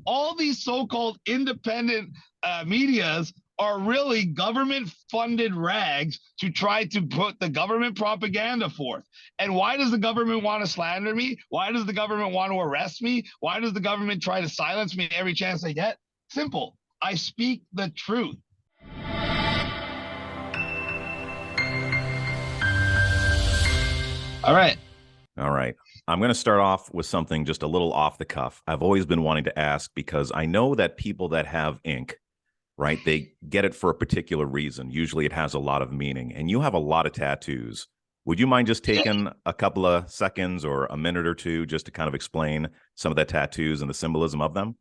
all these so-called independent medias are really government-funded rags to try to put the government propaganda forth. And why does the government want to slander me? Why does the government want to arrest me? Why does the government try to silence me every chance they get? Simple. I speak the truth. All right. All right. I'm going to start off with something just a little off the cuff. I've always been wanting to ask because I know that people that have ink, right, they get it for a particular reason. Usually it has a lot of meaning. And you have a lot of tattoos. Would you mind just taking a couple of seconds or a minute or two just to kind of explain some of the tattoos and the symbolism of them?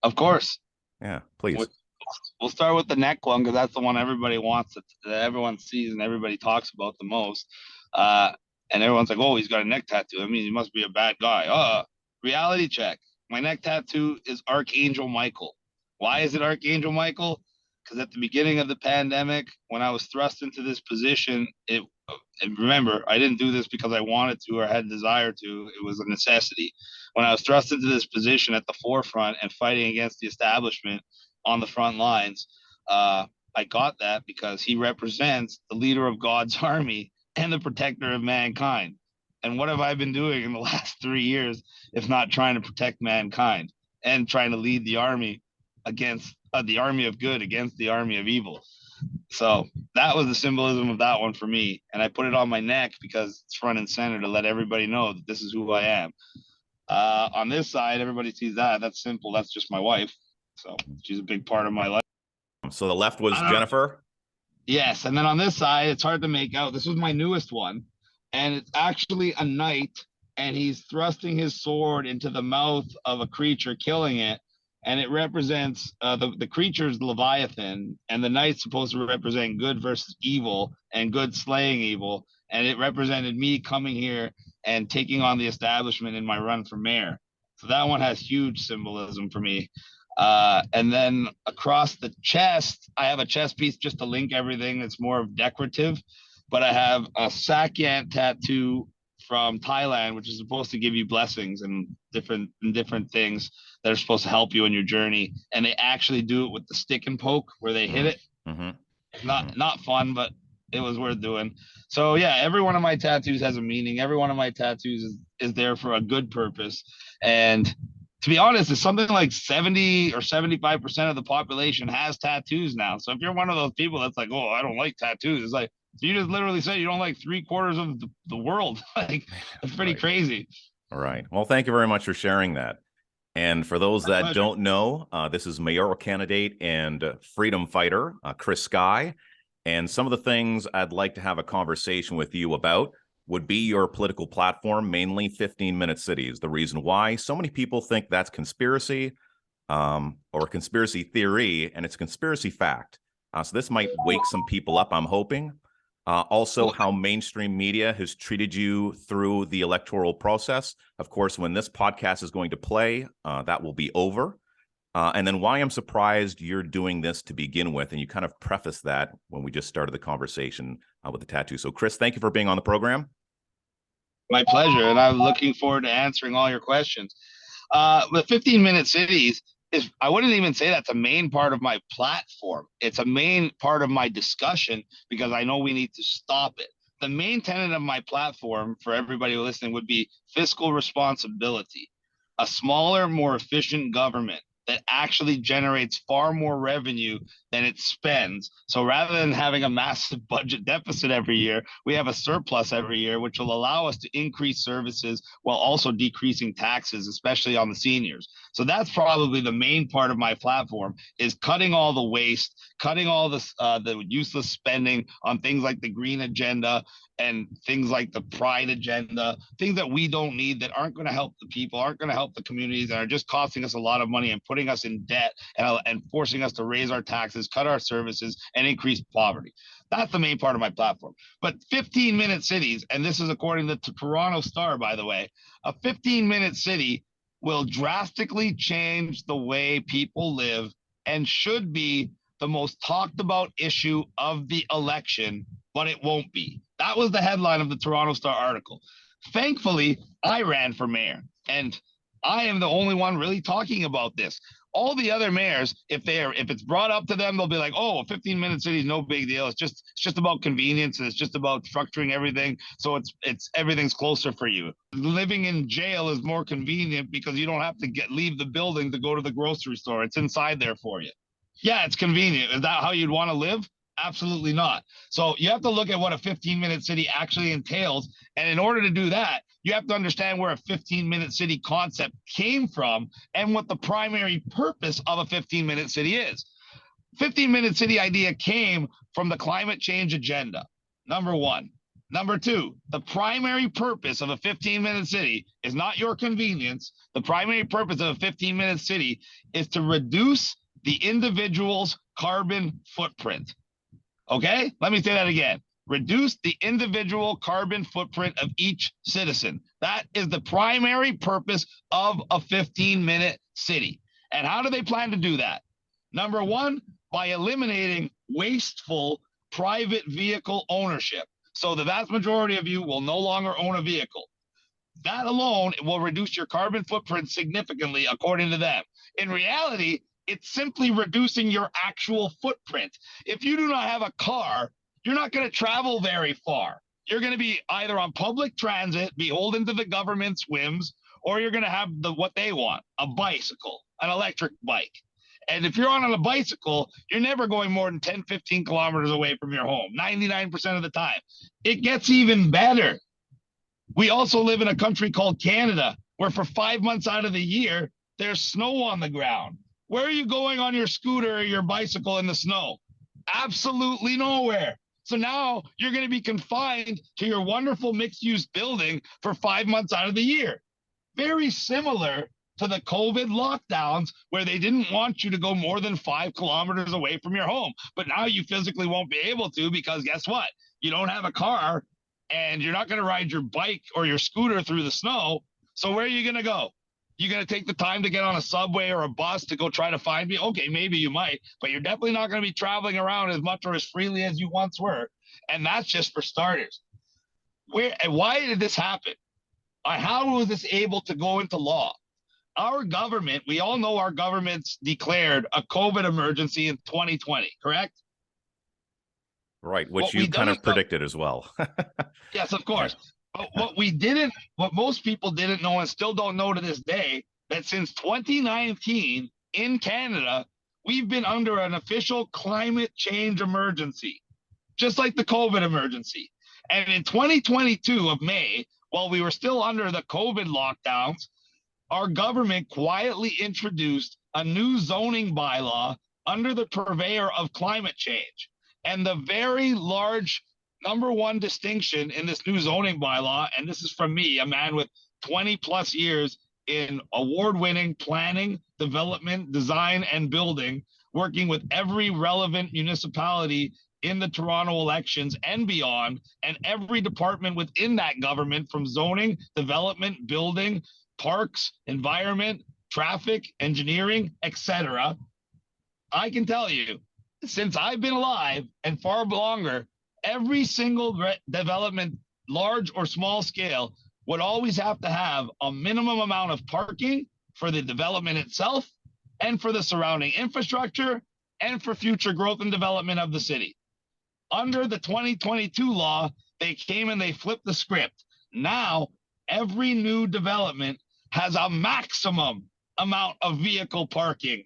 Of course. Yeah, please. We'll start with the neck one because that's the one everybody wants, that everyone sees and everybody talks about the most. And everyone's like, oh, he's got a neck tattoo. I mean, he must be a bad guy. Reality check. My neck tattoo is Archangel Michael. Why is it Archangel Michael? Because at the beginning of the pandemic, when I was thrust into this position, and remember, I didn't do this because I wanted to or had desire to. It was a necessity. When I was thrust into this position at the forefront and fighting against the establishment on the front lines, I got that because he represents the leader of God's army and the protector of mankind. And what have I been doing in the last 3 years, if not trying to protect mankind and trying to lead the army against the army of good against the army of evil? So that was the symbolism of that one for me. And I put it on my neck because it's front and center to let everybody know that this is who I am. On this side, everybody sees that. That's simple. That's just my wife. So she's a big part of my life. So the left was Jennifer? Yes, and then on this side, it's hard to make out. This was my newest one, and it's actually a knight, and he's thrusting his sword into the mouth of a creature, killing it, and it represents the creature's Leviathan, and the knight's supposed to represent good versus evil, and good slaying evil, and it represented me coming here and taking on the establishment in my run for mayor. So that one has huge symbolism for me. And then across the chest, I have a chest piece just to link everything. It's more decorative, but I have a Sakyant tattoo from Thailand, which is supposed to give you blessings and different things that are supposed to help you in your journey. And they actually do it with the stick and poke where they hit it. Mm-hmm. Not fun, but it was worth doing. So yeah, every one of my tattoos has a meaning. Every one of my tattoos is there for a good purpose. And to be honest, it's something like 70 or 75% of the population has tattoos now. So if you're one of those people that's like, oh, I don't like tattoos, it's like, you just literally say you don't like 3/4 of the world. Like, it's pretty crazy. All right. Well, thank you very much for sharing that. And for those that don't know, this is mayoral candidate and freedom fighter, Chris Sky. And some of the things I'd like to have a conversation with you about would be your political platform, mainly 15-minute cities. The reason why so many people think that's conspiracy or conspiracy theory, and it's conspiracy fact. So this might wake some people up, I'm hoping. Also, how mainstream media has treated you through the electoral process. Of course, when this podcast is going to play, that will be over. And then why I'm surprised you're doing this to begin with. And you kind of prefaced that when we just started the conversation with the tattoo. So, Chris, thank you for being on the program. My pleasure. And I'm looking forward to answering all your questions. The 15-minute cities I wouldn't even say that's a main part of my platform. It's a main part of my discussion because I know we need to stop it. The main tenet of my platform for everybody listening would be fiscal responsibility, a smaller, more efficient government that actually generates far more revenue than it spends. So rather than having a massive budget deficit every year, we have a surplus every year, which will allow us to increase services while also decreasing taxes, especially on the seniors. So that's probably the main part of my platform, is cutting all the waste, cutting all the useless spending on things like the green agenda and things like the pride agenda, things that we don't need, that aren't going to help the people, aren't going to help the communities, and are just costing us a lot of money and putting us in debt and forcing us to raise our taxes, cut our services, and increase poverty. That's the main part of my platform. But 15-minute cities, and this is according to the Toronto Star, by the way, a 15-minute city will drastically change the way people live and should be the most talked about issue of the election, but it won't be. That was the headline of the Toronto Star article. Thankfully, I ran for mayor, and I am the only one really talking about this. All the other mayors, if it's brought up to them, they'll be like, "Oh, 15-minute city is no big deal. It's just about convenience, and it's just about structuring everything so it's everything's closer for you. Living in jail is more convenient because you don't have to leave the building to go to the grocery store. It's inside there for you. Yeah, it's convenient. Is that how you'd want to live? Absolutely not. So you have to look at what a 15-minute city actually entails. And in order to do that, you have to understand where a 15-minute city concept came from and what the primary purpose of a 15-minute city is. 15-minute city idea came from the climate change agenda, number one. Number two, the primary purpose of a 15-minute city is not your convenience. The primary purpose of a 15-minute city is to reduce the individual's carbon footprint. Okay, let me say that again. Reduce the individual carbon footprint of each citizen. That is the primary purpose of a 15-minute city. And how do they plan to do that? Number one, by eliminating wasteful private vehicle ownership. So the vast majority of you will no longer own a vehicle. That alone will reduce your carbon footprint significantly, according to them. In reality, it's simply reducing your actual footprint. If you do not have a car, you're not going to travel very far. You're going to be either on public transit, beholden to the government's whims, or you're going to have what they want, a bicycle, an electric bike. And if you're on a bicycle, you're never going more than 10, 15 kilometers away from your home, 99% of the time. It gets even better. We also live in a country called Canada, where for 5 months out of the year, there's snow on the ground. Where are you going on your scooter or your bicycle in the snow? Absolutely nowhere. So now you're going to be confined to your wonderful mixed-use building for 5 months out of the year. Very similar to the COVID lockdowns, where they didn't want you to go more than 5 kilometers away from your home. But now you physically won't be able to, because guess what? You don't have a car and you're not going to ride your bike or your scooter through the snow. So where are you going to go? You going to take the time to get on a subway or a bus to go try to find me? Okay, maybe you might, but you're definitely not going to be traveling around as much or as freely as you once were. And that's just for starters. Why did this happen? How was this able to go into law? Our government, we all know our government's declared a COVID emergency in 2020, correct? Right, which you kind of predicted as well. Yes, of course. Yeah. But what most people didn't know and still don't know to this day, that since 2019 in Canada, we've been under an official climate change emergency, just like the COVID emergency. And in 2022 of May, while we were still under the COVID lockdowns, our government quietly introduced a new zoning bylaw under the purveyor of climate change. And the very large number one distinction in this new zoning bylaw, and this is from me, a man with 20 plus years in award-winning planning, development, design, and building, working with every relevant municipality in the Toronto elections and beyond, and every department within that government, from zoning, development, building, parks, environment, traffic, engineering, etc. I can tell you, since I've been alive and far longer, every single development, large or small scale, would always have to have a minimum amount of parking for the development itself and for the surrounding infrastructure and for future growth and development of the city. Under the 2022 law, they came and they flipped the script. Now, every new development has a maximum amount of vehicle parking,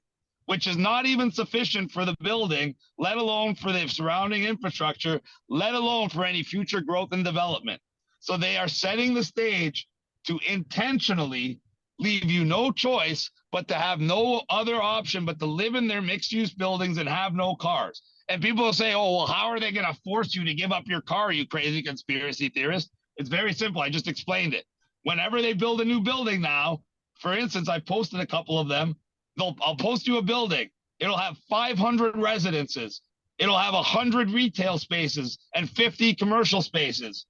which is not even sufficient for the building, let alone for the surrounding infrastructure, let alone for any future growth and development. So they are setting the stage to intentionally leave you no choice but to have no other option but to live in their mixed-use buildings and have no cars. And people will say, oh, well, how are they going to force you to give up your car, you crazy conspiracy theorist? It's very simple. I just explained it. Whenever they build a new building now, for instance, I posted a couple of them. I'll post you a building. It'll have 500 residences. It'll have 100 retail spaces and 50 commercial spaces.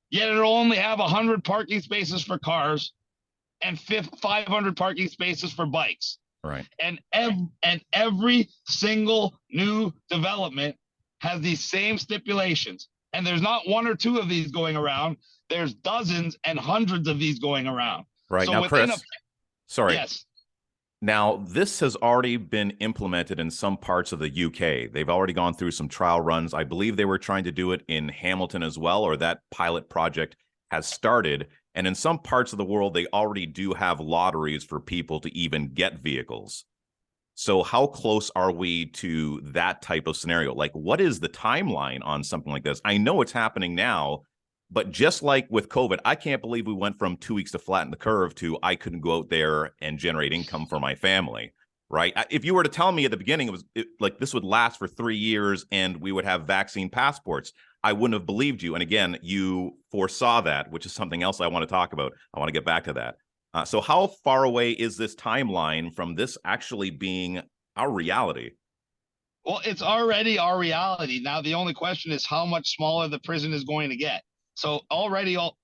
Yet it'll only have 100 parking spaces for cars and 500 parking spaces for bikes. Right. And every single new development has these same stipulations. And there's not one or two of these going around. There's dozens and hundreds of these going around. Right. So now, Chris, Sorry. Yes. Now, this has already been implemented in some parts of the UK. They've already gone through some trial runs. I believe they were trying to do it in Hamilton as well, or that pilot project has started. And in some parts of the world, they already do have lotteries for people to even get vehicles. So how close are we to that type of scenario? Like, what is the timeline on something like this? I know it's happening now, but just like with COVID, I can't believe we went from 2 weeks to flatten the curve to I couldn't go out there and generate income for my family, right? If you were to tell me at the beginning like this would last for 3 years and we would have vaccine passports, I wouldn't have believed you. And again, you foresaw that, which is something else I want to talk about. I want to get back to that. So how far away is this timeline from this actually being our reality? Well, it's already our reality. Now, the only question is how much smaller the prison is going to get. So already all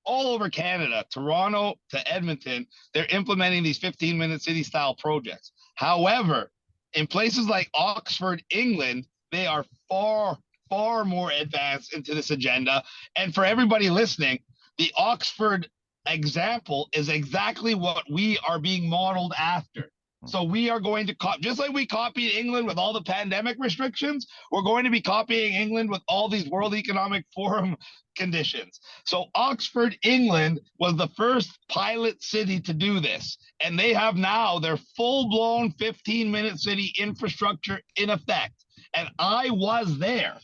over Canada, Toronto to Edmonton, they're implementing these 15-minute city style projects. However, in places like Oxford, England, they are far, far more advanced into this agenda. And for everybody listening, the Oxford example is exactly what we are being modeled after. So we are going to just like we copied England with all the pandemic restrictions, we're going to be copying England with all these World Economic Forum conditions. So Oxford, England was the first pilot city to do this. And they have now their full-blown 15-minute city infrastructure in effect. And I was there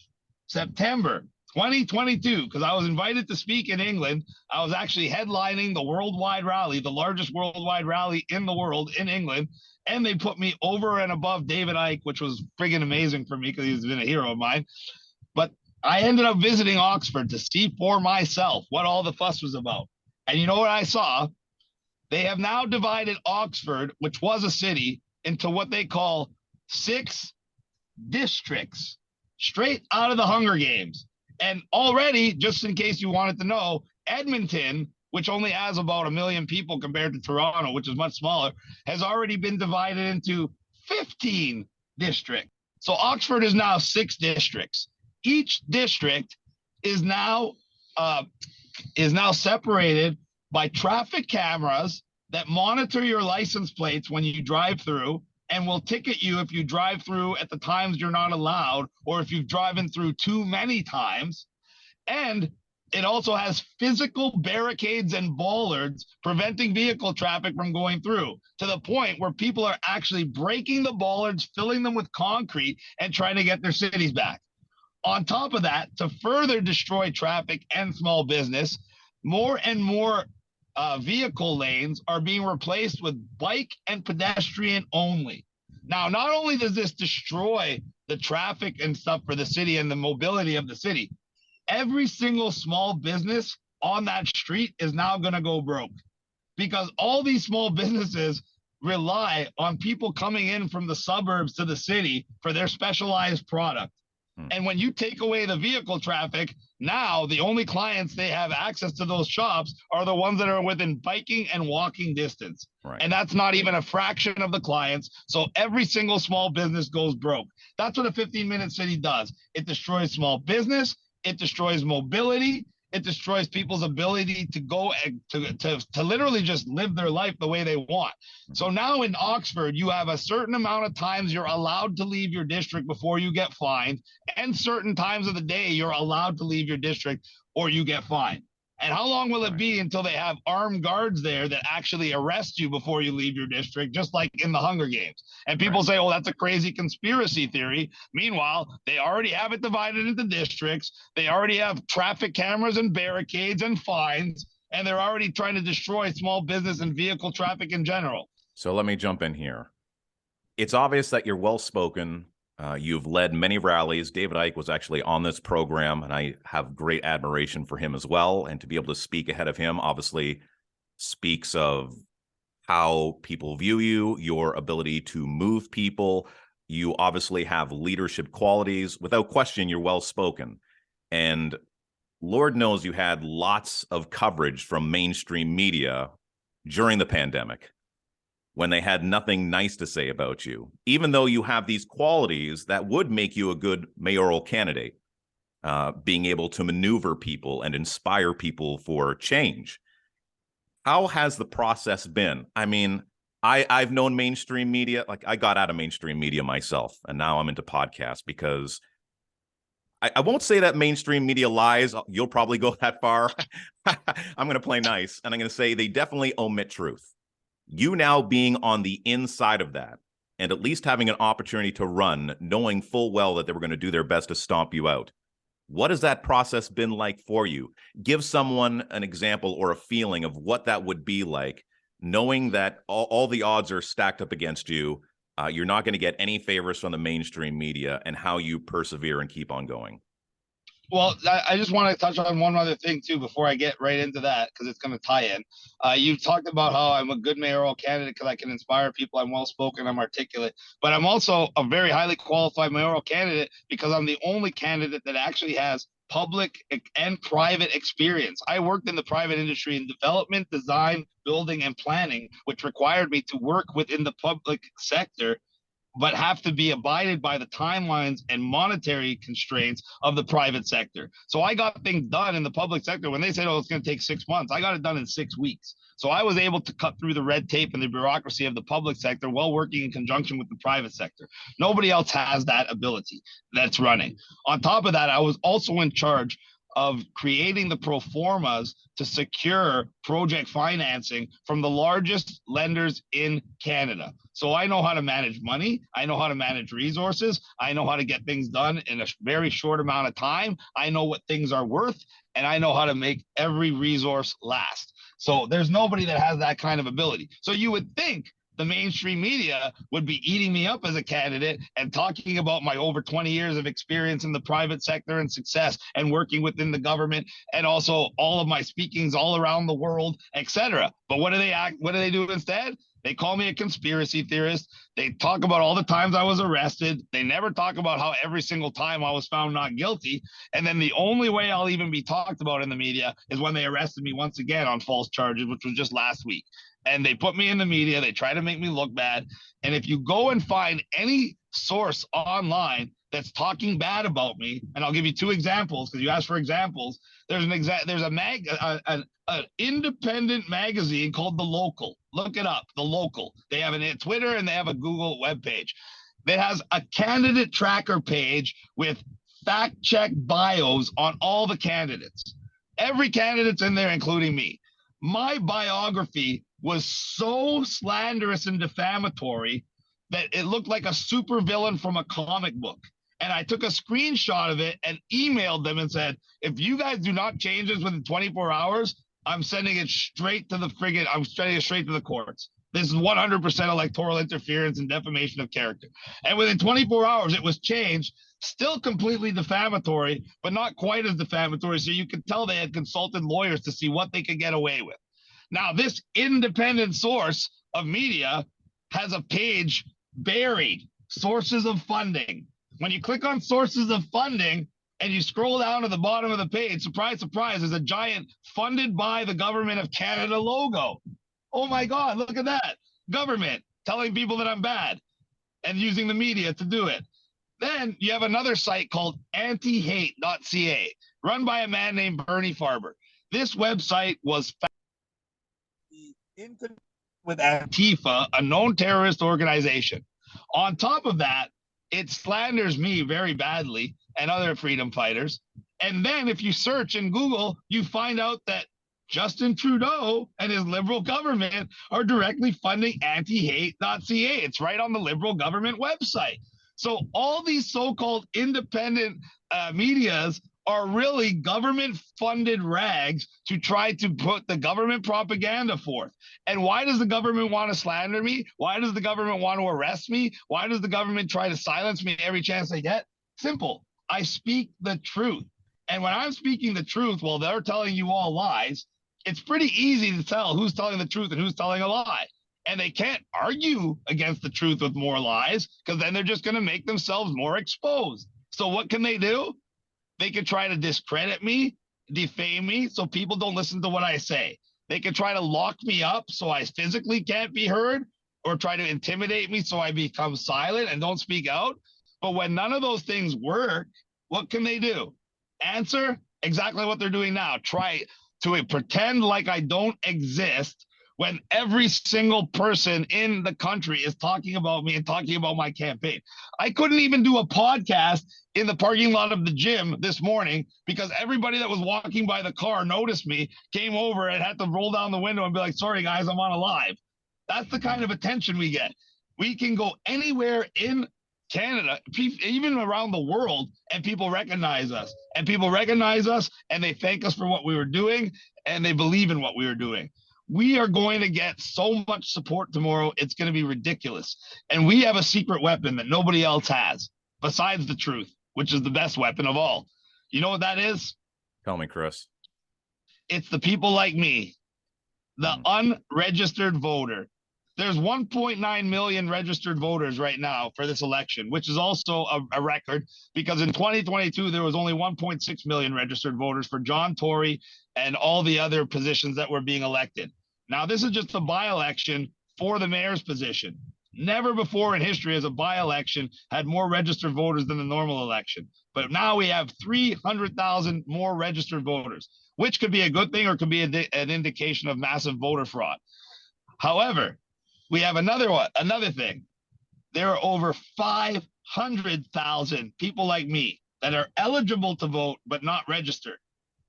September 2022, because I was invited to speak in England. I was actually headlining the worldwide rally, the largest worldwide rally in the world in England. And they put me over and above David Icke, which was friggin' amazing for me because he's been a hero of mine. But I ended up visiting Oxford to see for myself what all the fuss was about. And you know what I saw? They have now divided Oxford, which was a city, into what they call 6 districts, straight out of the Hunger Games. And already, just in case you wanted to know, Edmonton, which only has about 1 million people compared to Toronto, which is much smaller, has already been divided into 15 districts. So Oxford is now 6 districts. Each district is now separated by traffic cameras that monitor your license plates when you drive through and will ticket you if you drive through at the times you're not allowed or if you've driven through too many times. And it also has physical barricades and bollards preventing vehicle traffic from going through, to the point where people are actually breaking the bollards, filling them with concrete, and trying to get their cities back. On top of that, to further destroy traffic and small business, more and more vehicle lanes are being replaced with bike and pedestrian only. Now, not only does this destroy the traffic and stuff for the city and the mobility of the city, every single small business on that street is now going to go broke, because all these small businesses rely on people coming in from the suburbs to the city for their specialized product. And when you take away the vehicle traffic, now the only clients they have access to those shops are the ones that are within biking and walking distance. Right. And that's not even a fraction of the clients. So every single small business goes broke. That's what a 15-minute city does. It destroys small business. It destroys mobility. It destroys people's ability to go and to literally just live their life the way they want. So now in Oxford, you have a certain amount of times you're allowed to leave your district before you get fined, and certain times of the day you're allowed to leave your district or you get fined. And how long will it be until they have armed guards there that actually arrest you before you leave your district, just like in the Hunger Games? And people say, well, that's a crazy conspiracy theory. Meanwhile, they already have it divided into districts. They already have traffic cameras and barricades and fines, and they're already trying to destroy small business and vehicle traffic in general. So let me jump in here. It's obvious that you're well-spoken. You've led many rallies. David Icke was actually on this program, and I have great admiration for him as well. And to be able to speak ahead of him obviously speaks of how people view you, your ability to move people. You obviously have leadership qualities. Without question, you're well-spoken. And Lord knows you had lots of coverage from mainstream media during the pandemic, when they had nothing nice to say about you, even though you have these qualities that would make you a good mayoral candidate, being able to maneuver people and inspire people for change. How has the process been? I mean, I've known mainstream media, like I got out of mainstream media myself, and now I'm into podcasts because I won't say that mainstream media lies. You'll probably go that far. I'm going to play nice, and I'm going to say they definitely omit truth. You now being on the inside of that, and at least having an opportunity to run, knowing full well that they were going to do their best to stomp you out. What has that process been like for you? Give someone an example or a feeling of what that would be like, knowing that all the odds are stacked up against you. You're not going to get any favors from the mainstream media, and how you persevere and keep on going. Well, I just want to touch on one other thing too before I get right into that, because it's going to tie in. You talked about how I'm a good mayoral candidate because I can inspire people. I'm well spoken, I'm articulate, but I'm also a very highly qualified mayoral candidate because I'm the only candidate that actually has public and private experience. I worked in the private industry in development, design, building, and planning, which required me to work within the public sector but have to be abided by the timelines and monetary constraints of the private sector. So I got things done in the public sector. When they said, oh, it's going to take 6 months, I got it done in 6 weeks. So I was able to cut through the red tape and the bureaucracy of the public sector while working in conjunction with the private sector. Nobody else has that ability that's running. On top of that, I was also in charge of creating the pro formas to secure project financing from the largest lenders in Canada. So I know how to manage money. I know how to manage resources. I know how to get things done in a very short amount of time. I know what things are worth, and I know how to make every resource last. So there's nobody that has that kind of ability. So you would think the mainstream media would be eating me up as a candidate and talking about my over 20 years of experience in the private sector and success and working within the government, and also all of my speakings all around the world, etc. But what do they do instead? They call me a conspiracy theorist. They talk about all the times I was arrested. They never talk about how every single time I was found not guilty. And then the only way I'll even be talked about in the media is when they arrested me once again on false charges, which was just last week. And they put me in the media. They try to make me look bad. And if you go and find any source online that's talking bad about me, and I'll give you 2 examples because you asked for examples. There's an independent magazine called The Local. Look it up, The Local. They have a Twitter and they have a Google webpage that has a candidate tracker page with fact check bios on all the candidates. Every candidate's in there, including me. My biography was so slanderous and defamatory that it looked like a supervillain from a comic book. And I took a screenshot of it and emailed them and said, if you guys do not change this within 24 hours, I'm sending it straight to the courts. This is 100% electoral interference and defamation of character. And within 24 hours, it was changed, still completely defamatory, but not quite as defamatory. So you could tell they had consulted lawyers to see what they could get away with. Now, this independent source of media has a page buried, sources of funding. When you click on sources of funding and you scroll down to the bottom of the page, surprise, surprise, there's a giant funded by the government of Canada logo. Oh my God, look at that. Government telling people that I'm bad and using the media to do it. Then you have another site called antihate.ca, run by a man named Bernie Farber. This website was with Antifa, a known terrorist organization. On top of that, it slanders me very badly and other freedom fighters. And then if you search in Google, you find out that Justin Trudeau and his liberal government are directly funding antihate.ca. It's right on the liberal government website. So all these so-called independent medias are really government-funded rags to try to put the government propaganda forth. And why does the government want to slander me? Why does the government want to arrest me? Why does the government try to silence me every chance they get? Simple. I speak the truth. And when I'm speaking the truth, while they're telling you all lies, it's pretty easy to tell who's telling the truth and who's telling a lie. And they can't argue against the truth with more lies because then they're just going to make themselves more exposed. So what can they do? They could try to discredit me, defame me, so people don't listen to what I say. They could try to lock me up so I physically can't be heard, or try to intimidate me so I become silent and don't speak out. But when none of those things work, what can they do? Answer exactly what they're doing now. Try to pretend like I don't exist when every single person in the country is talking about me and talking about my campaign. I couldn't even do a podcast in the parking lot of the gym this morning because everybody that was walking by the car noticed me, came over, and had to roll down the window and be like, sorry guys, I'm on a live. That's the kind of attention we get. We can go anywhere in Canada, even around the world, and people recognize us. And people recognize us, and they thank us for what we were doing, and they believe in what we were doing. We are going to get so much support tomorrow. It's going to be ridiculous. And we have a secret weapon that nobody else has, besides the truth, which is the best weapon of all. You know what that is? Tell me, Chris. It's the people like me, the unregistered voter. There's 1.9 million registered voters right now for this election, which is also a record because in 2022, there was only 1.6 million registered voters for John Tory and all the other positions that were being elected. Now, this is just a by-election for the mayor's position. Never before in history has a by-election had more registered voters than the normal election. But now we have 300,000 more registered voters, which could be a good thing or could be an indication of massive voter fraud. However, we have another thing. There are over 500,000 people like me that are eligible to vote but not registered.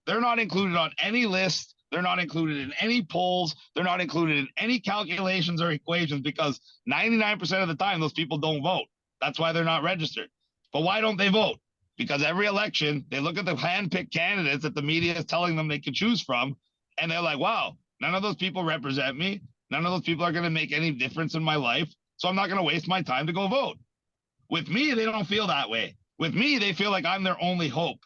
They're not included on any list. They're not included in any polls. They're not included in any calculations or equations because 99% of the time those people don't vote. That's why they're not registered. But why don't they vote? Because every election, they look at the hand-picked candidates that the media is telling them they can choose from, and they're like, wow, none of those people represent me. None of those people are going to make any difference in my life, so I'm not going to waste my time to go vote. With me, they don't feel that way. With me, they feel like I'm their only hope.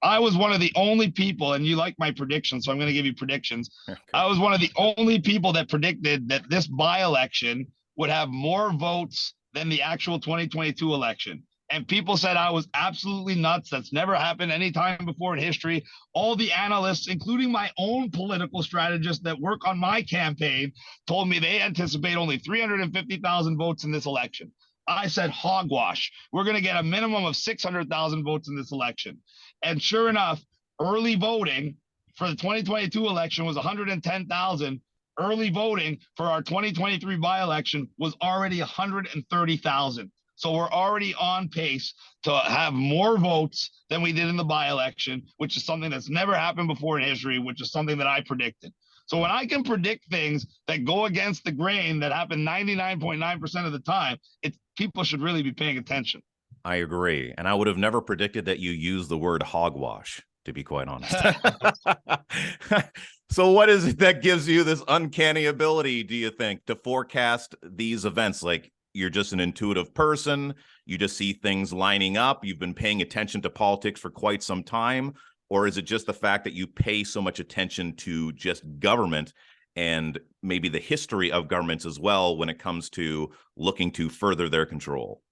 I was one of the only people, and you like my predictions, so I'm going to give you predictions. Okay. I was one of the only people that predicted that this by-election would have more votes than the actual 2022 election. And people said I was absolutely nuts. That's never happened any time before in history. All the analysts, including my own political strategists that work on my campaign, told me they anticipate only 350,000 votes in this election. I said, hogwash. We're going to get a minimum of 600,000 votes in this election. And sure enough, early voting for the 2022 election was 110,000. Early voting for our 2023 by-election was already 130,000. So we're already on pace to have more votes than we did in the by-election, which is something that's never happened before in history, which is something that I predicted. So when I can predict things that go against the grain that happen 99.9% of the time, people should really be paying attention. I agree. And I would have never predicted that you use the word hogwash, to be quite honest. So what is it that gives you this uncanny ability, do you think, to forecast these events? Like, you're just an intuitive person. You just see things lining up. You've been paying attention to politics for quite some time. Or is it just the fact that you pay so much attention to just government and maybe the history of governments as well when it comes to looking to further their control?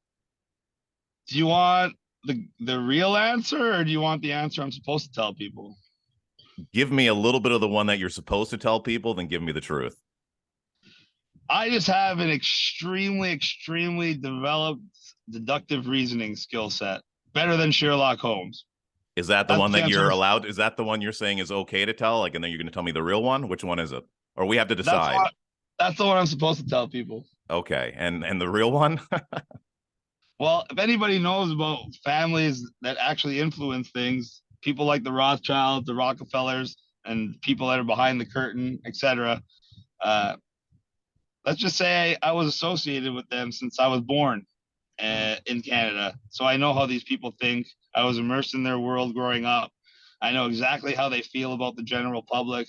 Do you want the real answer, or do you want the answer I'm supposed to tell people? Give me a little bit of the one that you're supposed to tell people, then give me the truth. I just have an extremely, extremely developed deductive reasoning skill set, better than Sherlock Holmes. Is that the one that you're allowed? Is that the one you're saying is okay to tell? Like, and then you're going to tell me the real one? Which one is it? Or we have to decide? That's the one I'm supposed to tell people. Okay. And the real one? Well, if anybody knows about families that actually influence things, people like the Rothschilds, the Rockefellers, and people that are behind the curtain, etc. Let's just say I was associated with them since I was born in Canada. So I know how these people think. I was immersed in their world growing up. I know exactly how they feel about the general public.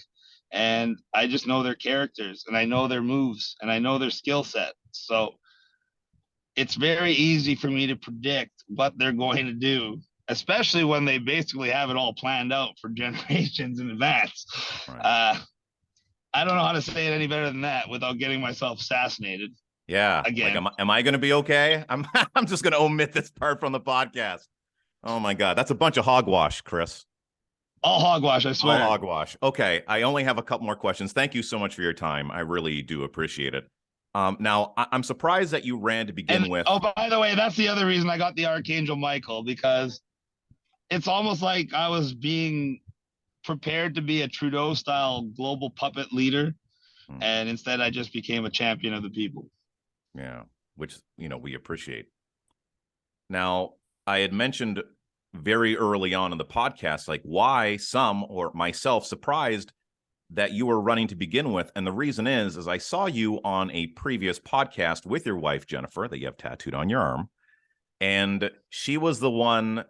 And I just know their characters, and I know their moves, and I know their skill set. So it's very easy for me to predict what they're going to do, especially when they basically have it all planned out for generations in advance. Right. I don't know how to say it any better than that without getting myself assassinated. Yeah. Again. Like, am I going to be okay? I'm just going to omit this part from the podcast. Oh my God. That's a bunch of hogwash, Chris. All hogwash, I swear. All hogwash. Okay. I only have a couple more questions. Thank you so much for your time. I really do appreciate it. Now, I'm surprised that you ran to begin with. Oh, by the way, that's the other reason I got the Archangel Michael, because it's almost like I was being prepared to be a Trudeau-style global puppet leader, And instead, I just became a champion of the people. Yeah, which, we appreciate. Now, I had mentioned very early on in the podcast, like why some or myself surprised that you were running to begin with. And the reason is I saw you on a previous podcast with your wife, Jennifer, that you have tattooed on your arm. And she was the one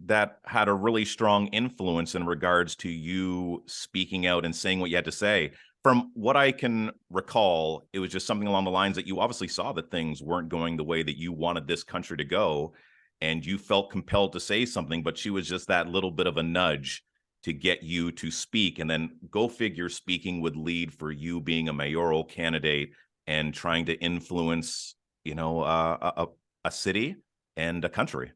that had a really strong influence in regards to you speaking out and saying what you had to say. From what I can recall, it was just something along the lines that you obviously saw that things weren't going the way that you wanted this country to go, and you felt compelled to say something, but she was just that little bit of a nudge to get you to speak. And then go figure, speaking would lead for you being a mayoral candidate and trying to influence, a city and a country.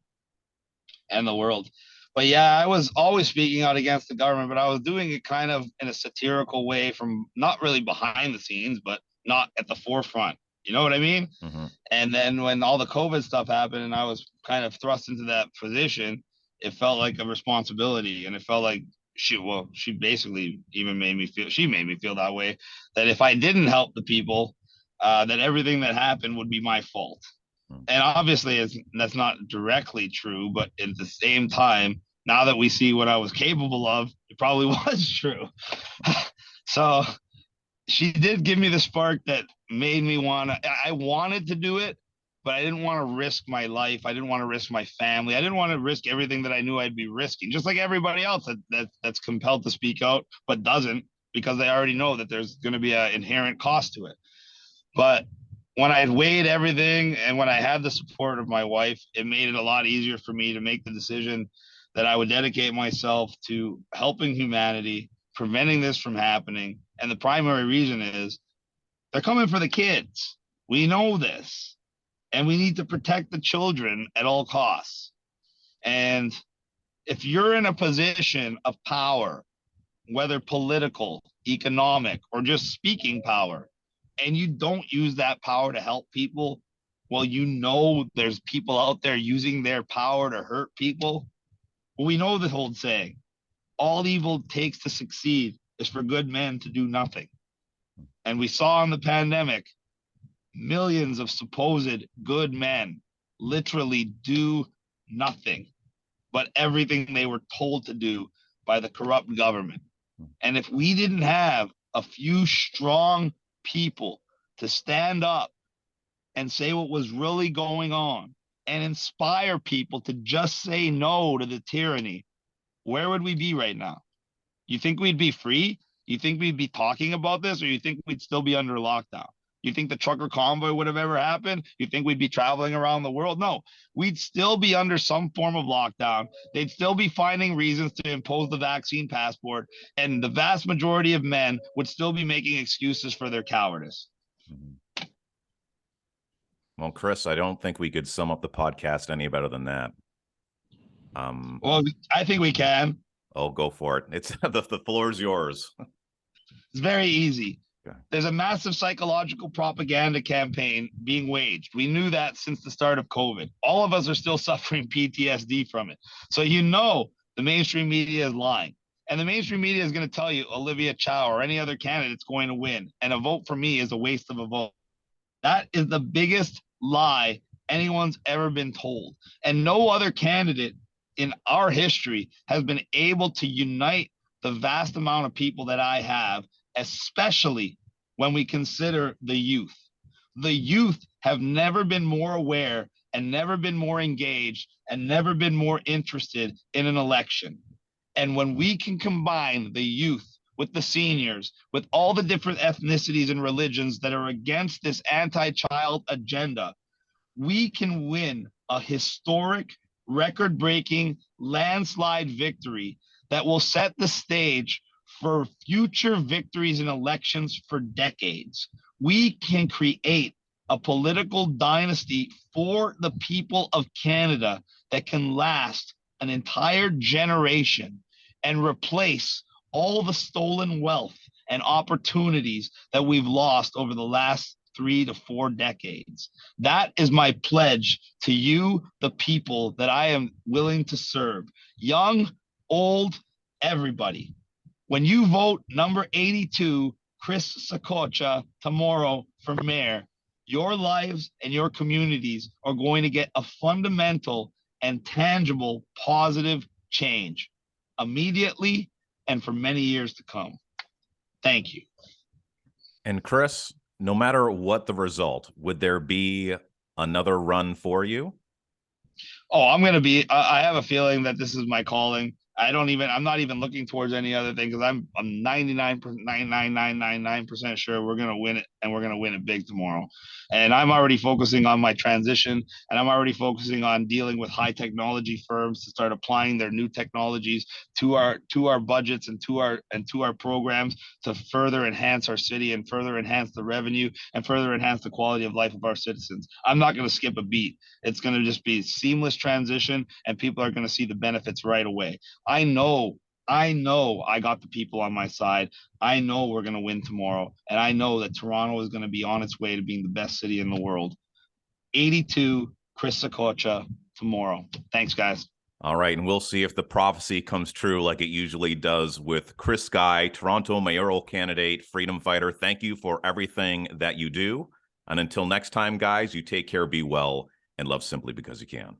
And the world. But yeah, I was always speaking out against the government, but I was doing it kind of in a satirical way, from not really behind the scenes, but not at the forefront. You know what I mean? Mm-hmm. And then when all the COVID stuff happened and I was kind of thrust into that position, it felt like a responsibility. And it felt like she basically even she made me feel that way, that if I didn't help the people, that everything that happened would be my fault. And obviously that's not directly true, but at the same time, now that we see what I was capable of, it probably was true. So she did give me the spark that made me I wanted to do it, but I didn't want to risk my life. I didn't want to risk my family. I didn't want to risk everything that I knew I'd be risking, just like everybody else that's compelled to speak out, but doesn't, because they already know that there's going to be an inherent cost to it. But when I had weighed everything and when I had the support of my wife, it made it a lot easier for me to make the decision that I would dedicate myself to helping humanity, preventing this from happening. And the primary reason is they're coming for the kids. We know this. And we need to protect the children at all costs. And if you're in a position of power, whether political, economic, or just speaking power, and you don't use that power to help people, well, there's people out there using their power to hurt people. Well, we know the old saying, all evil takes to succeed is for good men to do nothing. And we saw in the pandemic, millions of supposed good men literally do nothing but everything they were told to do by the corrupt government. And if we didn't have a few strong people to stand up and say what was really going on and inspire people to just say no to the tyranny, where would we be right now? You think we'd be free? You think we'd be talking about this, or you think we'd still be under lockdown? You think the trucker convoy would have ever happened? You think we'd be traveling around the world? No, we'd still be under some form of lockdown. They'd still be finding reasons to impose the vaccine passport. And the vast majority of men would still be making excuses for their cowardice. Well, Chris, I don't think we could sum up the podcast any better than that. Well, I think we can. Oh, go for it. It's the floor is yours. It's very easy. There's a massive psychological propaganda campaign being waged. We knew that since the start of COVID. All of us are still suffering PTSD from it. So the mainstream media is lying. And the mainstream media is going to tell you Olivia Chow or any other candidate's going to win. And a vote for me is a waste of a vote. That is the biggest lie anyone's ever been told. And no other candidate in our history has been able to unite the vast amount of people that I have, especially when we consider the youth. The youth have never been more aware and never been more engaged and never been more interested in an election. And when we can combine the youth with the seniors, with all the different ethnicities and religions that are against this anti-child agenda, we can win a historic, record-breaking, landslide victory that will set the stage for future victories in elections for decades. We can create a political dynasty for the people of Canada that can last an entire generation and replace all the stolen wealth and opportunities that we've lost over the last 3 to 4 decades. That is my pledge to you, the people that I am willing to serve. Young, old, everybody. When you vote number 82, Chris Sakocha tomorrow for mayor, your lives and your communities are going to get a fundamental and tangible positive change immediately and for many years to come. Thank you. And Chris, no matter what the result, would there be another run for you? Oh, I'm going to be, I have a feeling that this is my calling. I'm not even looking towards any other thing because I'm 99.99999% sure we're going to win it, and we're going to win it big tomorrow. And I'm already focusing on my transition, and I'm already focusing on dealing with high technology firms to start applying their new technologies to our budgets and to our programs to further enhance our city and further enhance the revenue and further enhance the quality of life of our citizens. I'm not going to skip a beat. It's going to just be seamless transition, and people are going to see the benefits right away. I know I got the people on my side. I know we're going to win tomorrow. And I know that Toronto is going to be on its way to being the best city in the world. 82, Chris Sakocha tomorrow. Thanks, guys. All right. And we'll see if the prophecy comes true like it usually does with Chris Sky, Toronto mayoral candidate, freedom fighter. Thank you for everything that you do. And until next time, guys, you take care, be well, and love simply because you can.